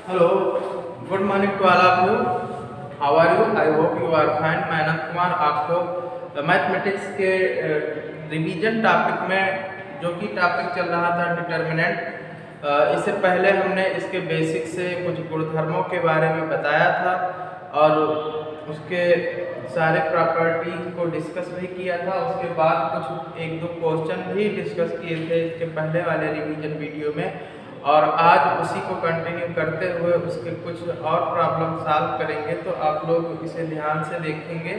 Hello, good morning to all of you. How are you? I hope you are fine. मैं अनंत कुमार आपको mathematics के revision topic में जो कि टॉपिक चल रहा था डिटर्मिनेंट, इससे पहले हमने इसके बेसिक से कुछ गुणधर्मों के बारे में बताया था और उसके सारे प्रॉपर्टीज को डिस्कस भी किया था। उसके बाद कुछ एक दो क्वेश्चन भी डिस्कस किए थे इसके पहले वाले रिवीजन वीडियो में, और आज उसी को कंटिन्यू करते हुए उसके कुछ और प्रॉब्लम सॉल्व करेंगे। तो आप लोग इसे ध्यान से देखेंगे,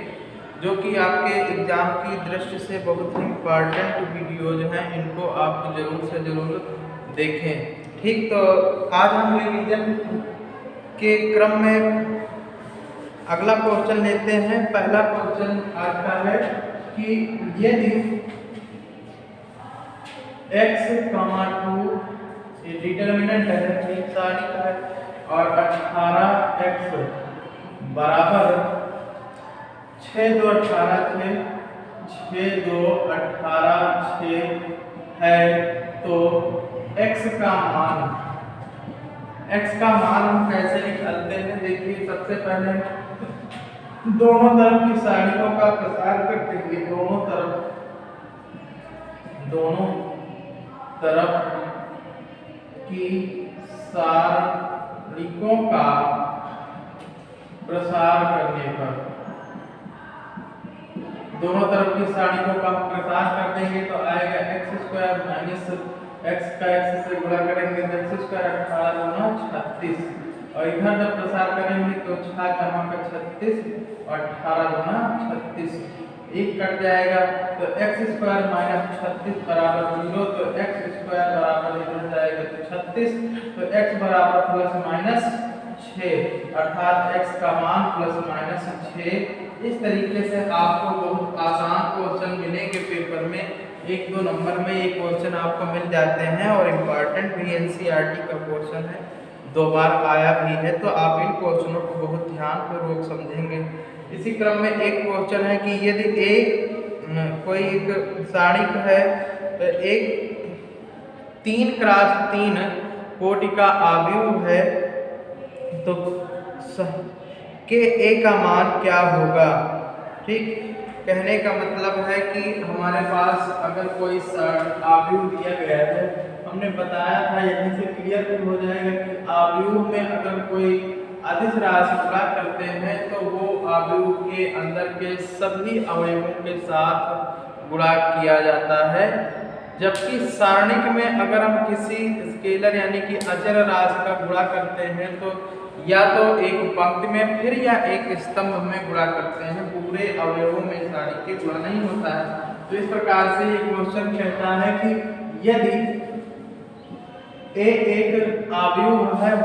जो कि आपके एग्जाम की दृष्टि से बहुत ही इम्पॉर्टेंट वीडियोज हैं। इनको आप ज़रूर से ज़रूर देखें। ठीक, तो आज हम रिवीजन के क्रम में अगला क्वेश्चन लेते हैं। पहला क्वेश्चन आज का है कि यदि x, 2 ये डिटर्मिनेंट है, ठीक सारणी का है, और 18x बराबर 6 2 18 6 2 18 6 है, तो x का मान हम कैसे निकालते हैं? देखिए, सबसे पहले दोनों तरफ की सारणियों का प्रसार करते हुए दोनों तरफ की सारणियों का प्रसार करने पर, दोनों तरफ की सारणियों का प्रसार कर देंगे तो आएगा x² माइनस x का x से गुणा करेंगे तो x² 18 गुना 36, और इधर जब प्रसार करेंगे तो 6 जमा का 36 और 18 गुना 36, एक कट जाएगा तो x² माइनस 36 बराबर 0, तो x² बराबर इधर जाएगा तो 36, तो x बराबर प्लस माइनस 6, अर्थात x का मान प्लस माइनस 6। इस तरीके से आपको बहुत आसान क्वेश्चन मिलेंगे पेपर में, 1-2 नंबर में ये क्वेश्चन आपको मिल जाते हैं, और इम्पॉर्टेंट भी एनसीईआरटी का क्वेश्चन है, 2 बार आया भी है। तो आप इन क्वेश्चनों को बहुत ध्यानपूर्वक समझेंगे। इसी क्रम में एक क्वेश्चन है कि यदि कोई एक सारणिक है, तो एक 3x3 कोटि का आव्यूह है, तो के a का मान क्या होगा? ठीक, कहने का मतलब है कि हमारे पास अगर कोई आव्यूह दिया गया है, हमने बताया था, यहीं से क्लियर भी हो जाएगा कि आव्यूह में अगर कोई अदिश राशि गुणा करते हैं तो वो आव्यूह के अंदर के सभी अवयवों के साथ गुणा किया जाता है। जबकि सारणिक में अगर हम किसी स्केलर यानी कि अचर राशि का गुणा करते हैं तो या तो एक पंक्ति में फिर या एक स्तंभ में गुणा करते हैं, पूरे अवयवों में सारणिक के गुणा नहीं होता है। तो इस प्रकार से ये क्वेश्चन कहता है कि यदि ए एक आव्यूह है,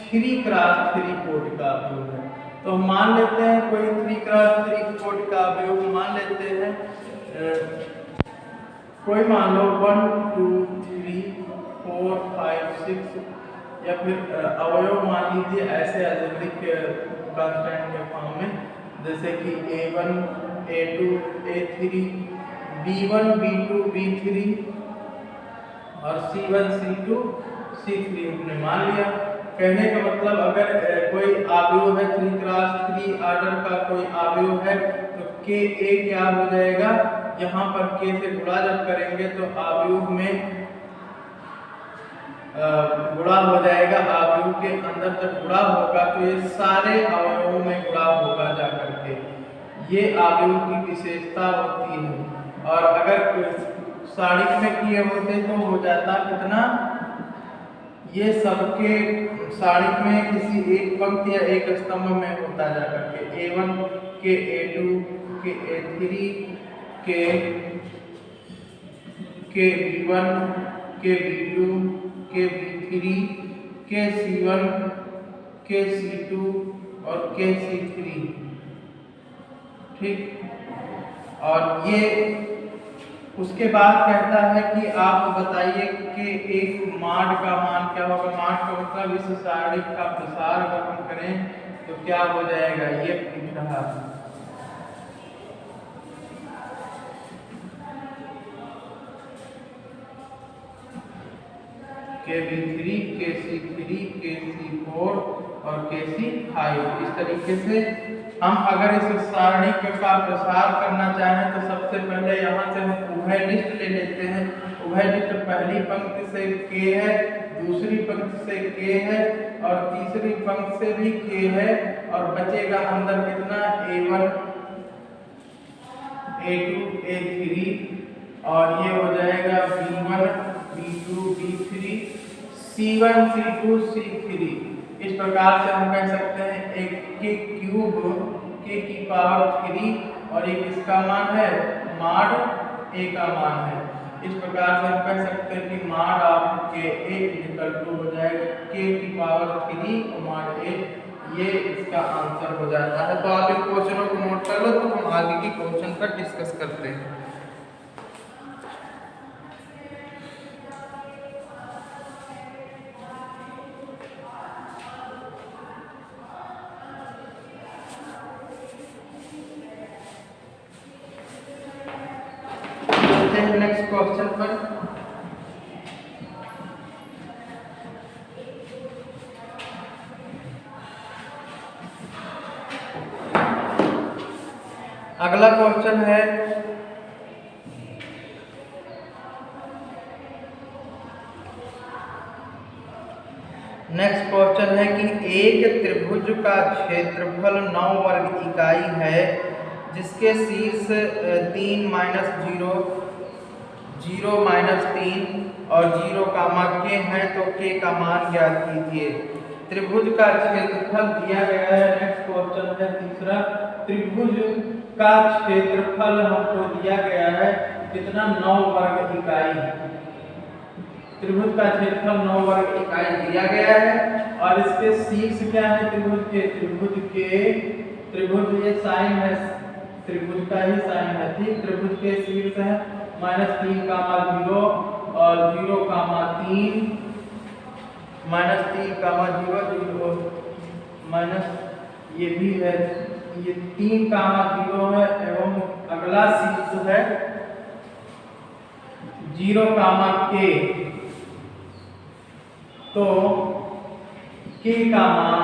3x3 कोटि का आव्यूह है, तो हम मान लेते हैं कोई 3x3 कोटि का आव्यूह मान लेते हैं, कोई मान लो 1 2 3 4 5 6, या फिर अवयव मान लीजिए ऐसे अलजेब्रिक कांस्टेंट के फॉर्म में, जैसे कि a1 a2 a3 b1 b2 b3 और c1 c2 c3 हमने मान लिया। कहने का मतलब अगर कोई आव्यूह है 3x3 ऑर्डर का कोई आव्यूह है, तो के ए क्या हो जाएगा? यहाँ पर के से गुणा जब करेंगे तो आव्यूह में गुणा हो जाएगा, आव्यूह के अंदर जब गुणा होगा तो ये सारे अवयवों में गुणा होगा जाकर के, ये आव्यूह की विशेषता होती है। और अगर सारणिक में किए होते तो हो जाता कितना? ये सबके सारणिक में किसी एक पंक्ति या एक स्तंभ में होता जाकर के, a1 के a2 के a3 के b1 के b2 के b3 के c1 के c2 और के c3। ठीक, और ये उसके बाद कहता है कि आप बताइए कि एक माड का मान क्या होगा? माड का मतलब इस सारणी का प्रसार अगर हम करें तो क्या हो जाएगा, ये पूछ रहा है। KB3, KC3, KC4 और KC5। इस तरीके से हम अगर इस सारणी का प्रसार करना चाहें तो सबसे पहले यहाँ से हम उभय लिस्ट ले लेते हैं। उभय लिस्ट पहली पंक्ति से K है, दूसरी पंक्ति से K है और तीसरी पंक्ति से भी K है और बचेगा अंदर कितना A1 A2 A3 और ये हो जाएगा B1 B2 B3 C1 C2 C3। इस प्रकार से हम कह सकते हैं एक के क्यूब k की पावर 3 और एक इसका मान है माड a का मान है। इस प्रकार से हम कह सकते हैं कि mod of k a equal to हो जाएगा k की पावर 3 और माड a। ये इसका आंसर हो जाता है। तो आप इन क्वेश्चनों को नोट कर लो, तो हम आगे की क्वेश्चन पर डिस्कस करते हैं। नेक्स्ट क्वेश्चन पर अगला क्वेश्चन है नेक्स्ट क्वेश्चन है कि एक त्रिभुज का क्षेत्रफल 9 वर्ग इकाई है जिसके शीर्ष 3 -0 0 -3 और 0 k है, तो k का मान ज्ञात कीजिए। त्रिभुज का क्षेत्रफल दिया गया है। नेक्स्ट क्वेश्चन है तीसरा, त्रिभुज का क्षेत्रफल हमको दिया गया है कितना 9 वर्ग इकाई। त्रिभुज का क्षेत्रफल 9 वर्ग इकाई दिया गया है और इसके शीर्ष क्या है त्रिभुज के, त्रिभुज ये साइन है, त्रिभुज का ही साइन है, ठीक। त्रिभुज के शीर्ष है -3 0 और 0 3 -3 0 0 माइनस ये भी है, ये 3 0 है एवं अगला शीर्ष है 0 k। तो k का मान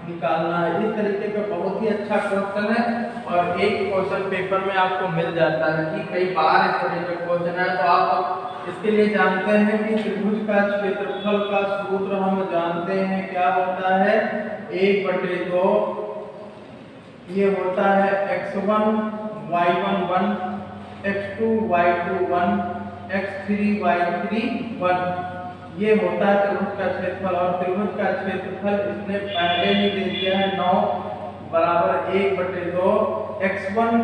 निकालना है। इस तरीके का बहुत ही अच्छा क्वेश्चन है और एक क्वेश्चन पेपर में आपको मिल जाता है कि कई बार इस तरह का क्वेश्चन है। तो आप इसके लिए जानते हैं कि त्रिभुज का क्षेत्रफल का सूत्र हम जानते हैं क्या होता है, 1/2 ये होता है x1 y1 1 x2 y2 1 x3 y3 1। ये होता है त्रिभुज का क्षेत्रफल और त्रिभुज का क्षेत्रफल इसने पहले ही दे दिया है 9 बराबर 1/2 x1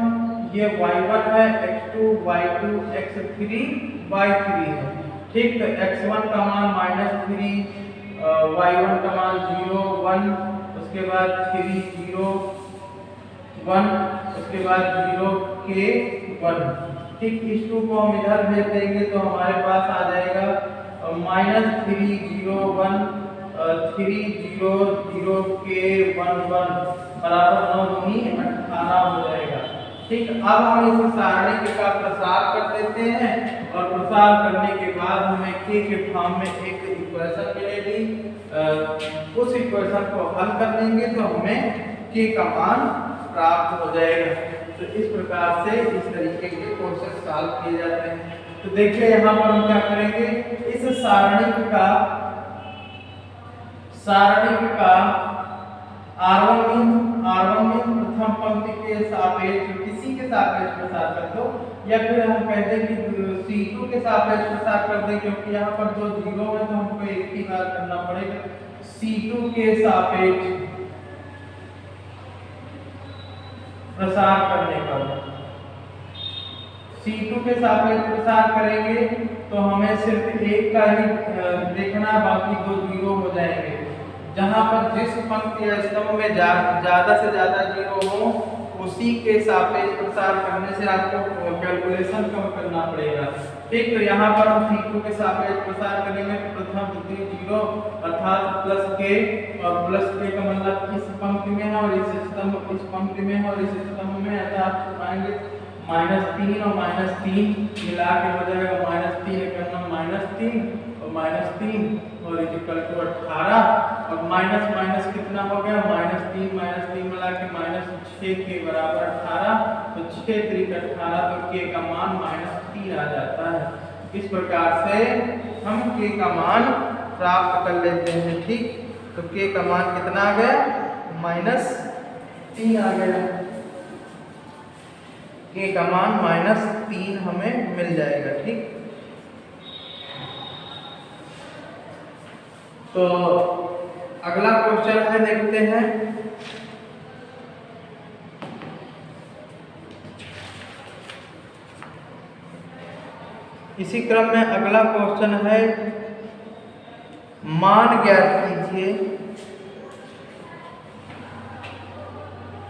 ये y1 है, x2 y2 x3 y3 है, ठीक। तो x1 का मान -3 y1 का मान 0 1 उसके बाद 3 0 1 उसके बाद 0 k 1, ठीक। इस 2 को हम इधर भेज देंगे तो हमारे पास आ जाएगा -3 0 1 3 0 0 k 1 1 बराबर 9 दूनी 18 हो जाएगा, ठीक। अब हम इस सारणी का प्रसार कर देते हैं और प्रसार करने के बाद हमें k के फॉर्म में एक इक्वेशन मिलेगी। उस इक्वेशन को हल कर लेंगे तो हमें k का मान प्राप्त हो जाएगा। तो इस प्रकार से इस तरीके के क्वेश्चन सॉल्व किए जाते हैं। तो देखिए यहाँ पर हम क्या करेंगे, इस सारणी का R1 मीन प्रथम पंक्ति के सापेक्ष किसी के सापेक्ष प्रसार कर दो, या फिर हम कहते हैं कि C2 के सापेक्ष प्रसार कर दें, क्योंकि यहाँ पर जो 0 है तो हमको एक ही बार करना पड़ेगा। C2 के सापेक्ष प्रसार करने पर C2 के सापेक्ष प्रसार करेंगे तो हमें सिर्फ एक का ही देखना, बाकी दो 0 हो जाएंगे। जहां पर जिस पंक्ति या स्तंभ में ज्यादा से ज्यादा 0 हो उसी के सापेक्ष प्रसार करने से आपको कैलकुलेशन कम करना पड़ेगा, ठीक। तो यहाँ पर हम C2 के सापेक्ष प्रसार करेंगे तो प्रथम द्वितीय 0 अर्थात +k और +k का मतलब इस पंक्ति में है और इस स्तंभ इस पंक्ति में है और इस स्तंभ में, अर्थात पाएंगे -3 और -3 मिला के हो जाएगा -3 -3 और -3 और इक्वल टू 18 और माइनस माइनस कितना हो गया, -3 मिला के -6 के बराबर 18, तो 6 3 18, तो k का मान -3 आ जाता है। इस प्रकार से हम k का मान प्राप्त कर लेते हैं। ठीक, तो k का मान कितना आ गया, -3 आ गया। k का मान -3 हमें मिल जाएगा। ठीक, तो अगला क्वेश्चन है, देखते हैं। इसी क्रम में अगला क्वेश्चन है, मान ज्ञात कीजिए।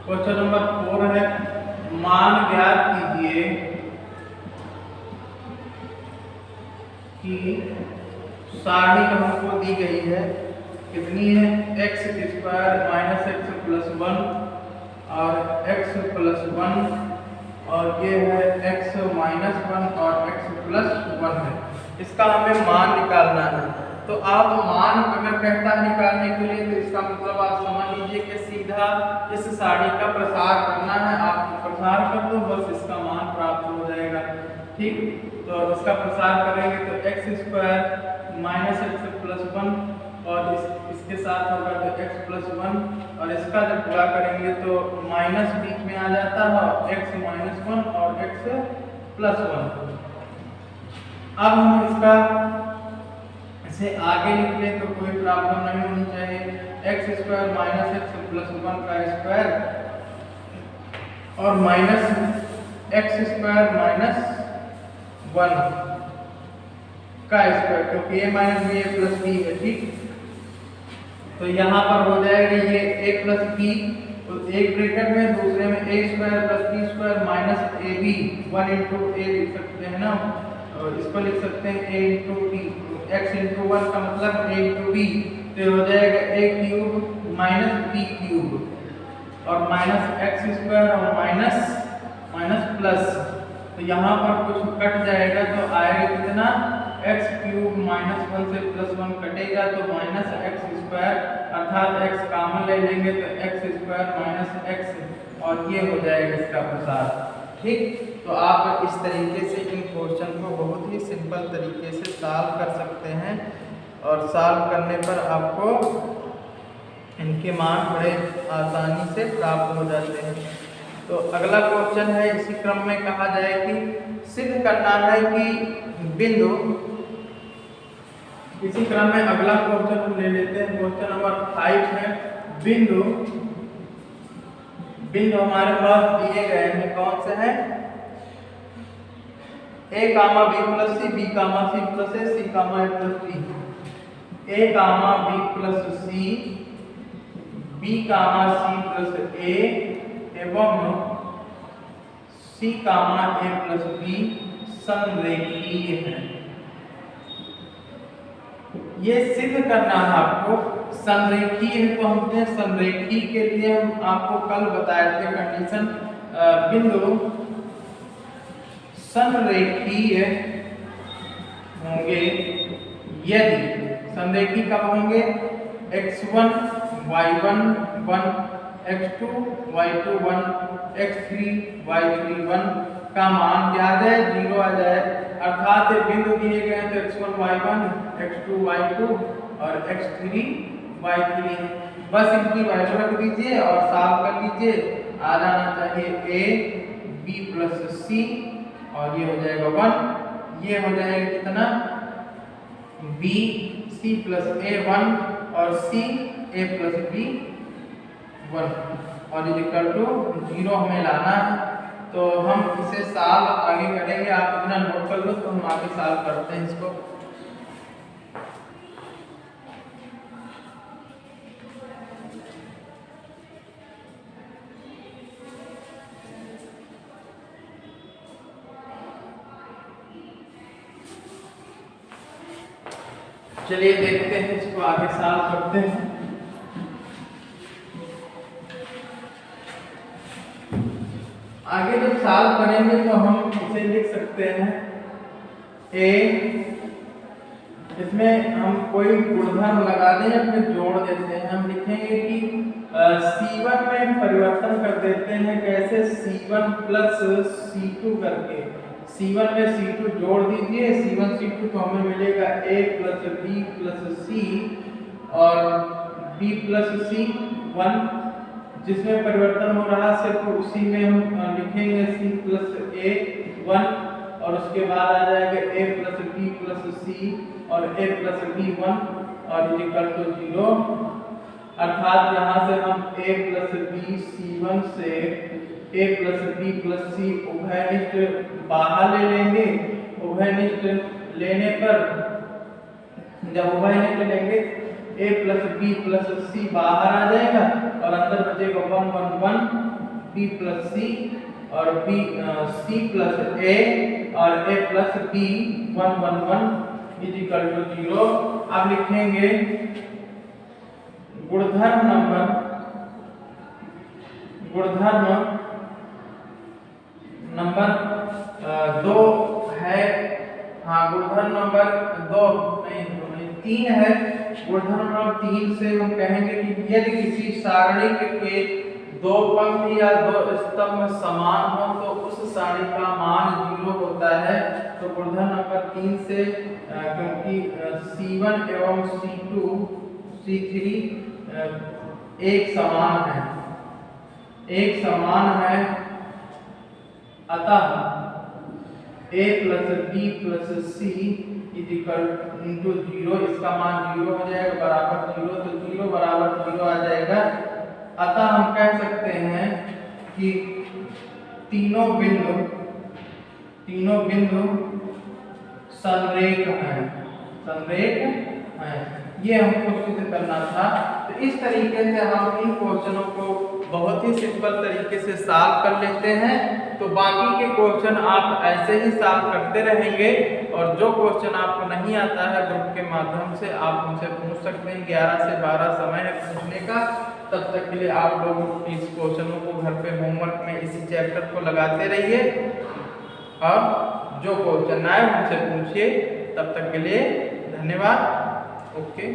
क्वेश्चन नंबर 4 है, मान ज्ञात कीजिए कि सारणी हमको दी गई है, कितनी है, x² - x + 1 और x + 1 और ये है x - 1 और x + 1 है। इसका हमें मान निकालना है। तो आप मान अगर कहता है निकालने के लिए, तो इसका मतलब आप समझ लीजिए कि सीधा इस सारणी का प्रसार करना है। आप प्रसार कर दो, बस इसका मान प्राप्त हो जाएगा। ठीक, तो इसका प्रसार करेंगे तो x² - x + 1 और इसके साथ होगा तो x + 1 और इसका जब गुणा करेंगे तो माइनस बीच में आ जाता है, x - 1 और x + 1। अब हम इसका इसे आगे लिख लें तो कोई प्रॉब्लम नहीं होनी चाहिए। x² - x + 1 का स्क्वायर और माइनस x² - 1 का स्क्वायर, क्योंकि a - b a + b है। ठीक, तो यहाँ पर हो जाएगा ये a + b, तो एक ब्रैकेट में, दूसरे में a² + b² - ab, 1 × a लिख सकते हैं ना, और इसको लिख सकते हैं a × b, x × 1 का मतलब a × b, तो हो जाएगा a³ - b³ और -x² और माइनस प्लस, तो यहाँ पर कुछ कट जाएगा तो आएगा कितना, x³ -1 से +1 कटेगा तो -x², अर्थात x कॉमन ले लेंगे तो x² - x और ये हो जाएगा इसका प्रसार। ठीक, तो आप इस तरीके से इन क्वेश्चन को बहुत ही सिंपल तरीके से सॉल्व कर सकते हैं और सॉल्व करने पर आपको इनके मान बड़े आसानी से प्राप्त हो जाते हैं। तो अगला क्वेश्चन है, इसी क्रम में कहा जाए कि सिद्ध करना है कि बिंदु, इसी क्रम में अगला क्वेश्चन हम ले लेते हैं। क्वेश्चन नंबर 5 है, बिंदु हमारे पास दिए गए हैं, कौन से हैं, a, b + c, b, c + a, c, a + b, a, b + c, b, c + a एवं c, a + b संरेखीय है। ये सिद्ध करना है आपको। संरेखीय है तो हमने संरेखीय के लिए हम आपको कल बताए थे कंडीशन, बिंदु संरेखीय होंगे यदि, संरेखीय कब होंगे, x1 y1 1, x2 y2 1, x3 y3 1 का मान क्या आ जाए, 0 आ जाए। अर्थात बिंदु दिए गए हैं तो x1 y1, x2 y2 और x3 y3, बस इनकी वैल्यू रख दीजिए और सॉल्व कर लीजिए। आ जाना चाहिए a b + c और ये हो जाएगा 1, ये हो जाएगा कितना, b c + a 1 और c a + b 1 और इक्वल टू 0 हमें लाना है। तो हम इसे सॉल्व आगे करेंगे, आप इतना नोट कर लो तो हम आगे सॉल्व करते हैं इसको। चलिए देखते हैं, इसको आगे सॉल्व करते हैं। आगे जब सॉल्व करेंगे तो हम इसे लिख सकते हैं a इसमें हम कोई गुणधर्म लगा दें या फिर जोड़ देते हैं। हम लिखेंगे कि C1 में परिवर्तन कर देते हैं, कैसे C1 प्लस C2 करके। C1 में C2 जोड़ दीजिए, C1 C2 तो हमें मिलेगा A plus B plus C और B प्लस C 1, जिसमें परिवर्तन हो रहा है सिर्फ उसी में हम लिखेंगे C प्लस A 1 और उसके बाद आ जाएगा A plus B plus C और A प्लस B 1 और इक्वल टू 0। अर्थात यहाँ से हम A प्लस B C1 से A plus B plus C उभयनिष्ठ बाहर ले लेंगे। उभयनिष्ठ लेने पर जब उभयनिष्ठ लेंगे A plus B plus C बाहर आ जाएगा और अंदर बचेगा 1 1 1 B प्लस C और B C प्लस A और A plus B 1 1 1 is equal to 0। अब लिखेंगे गुणधर्म नंबर 2 है। हाँ, गुणधर्म नंबर 2 नहीं 3 है। गुणधर्म नंबर 3 से हम कहेंगे कि यदि किसी सारणी के 2 पंक्ति या 2 स्तंभ समान हो तो उस सारणी का मान 0 होता है। तो गुणधर्म नंबर 3 से क्योंकि C1 एवं C2 C3 एक समान है, अतः A plus B plus C is equal to 0, इसका मान 0 हो जाएगा बराबर 0, तो 0 बराबर 0 आ जाएगा। अतः हम कह सकते हैं कि तीनों बिंदु संरेख हैं। ये हमको सिद्ध करना था। तो इस तरीके से हम इन क्वेश्चनों को बहुत ही सिंपल तरीके से सॉल्व कर लेते हैं। तो बाकी के क्वेश्चन आप ऐसे ही सॉल्व करते रहेंगे और जो क्वेश्चन आपको नहीं आता है ग्रुप के माध्यम से आप उनसे पूछ सकते हैं। 11 से 12 समय है पूछने का। तब तक के लिए आप लोग इस क्वेश्चनों को घर पे होमवर्क में इसी चैप्टर को लगाते रहिए और जो क्वेश्चन आए उनसे पूछिए। तब तक के लिए धन्यवाद। ओके।